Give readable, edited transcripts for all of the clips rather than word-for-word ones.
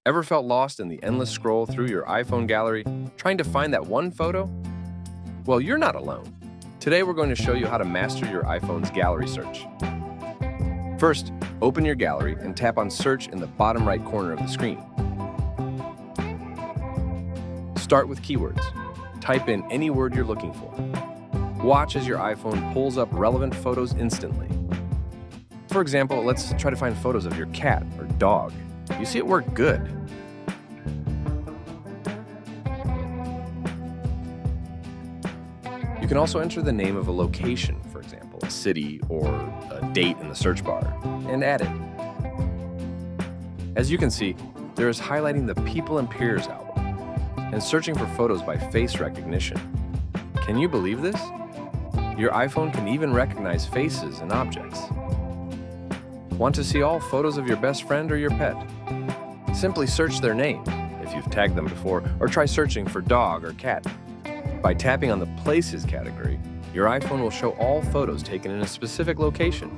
Ever felt lost in the endless scroll through your iPhone gallery, trying to find that one photo? Well, you're not alone. Today we're going to show you how to master your iPhone's gallery search. First, open your gallery and tap on Search in the bottom right corner of the screen. Start with keywords. Type in any word you're looking for. Watch as your iPhone pulls up relevant photos instantly. For example, let's try to find photos of your cat or dog. You see it work good. You can also enter the name of a location, for example, a city or a date in the search bar, and add it. As you can see, there is highlighting the People and Peers album and searching for photos by face recognition. Can you believe this? Your iPhone can even recognize faces and objects. Want to see all photos of your best friend or your pet? Simply search their name, if you've tagged them before, or try searching for dog or cat. By tapping on the Places category, your iPhone will show all photos taken in a specific location.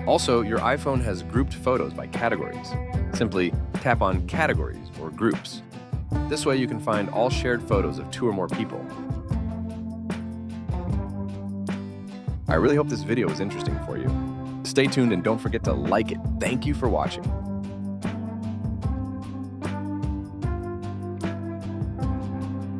Also, your iPhone has grouped photos by categories. Simply tap on Categories or Groups. This way you can find all shared photos of 2 or more people. I really hope this video was interesting for you. Stay tuned and don't forget to like it. Thank you for watching.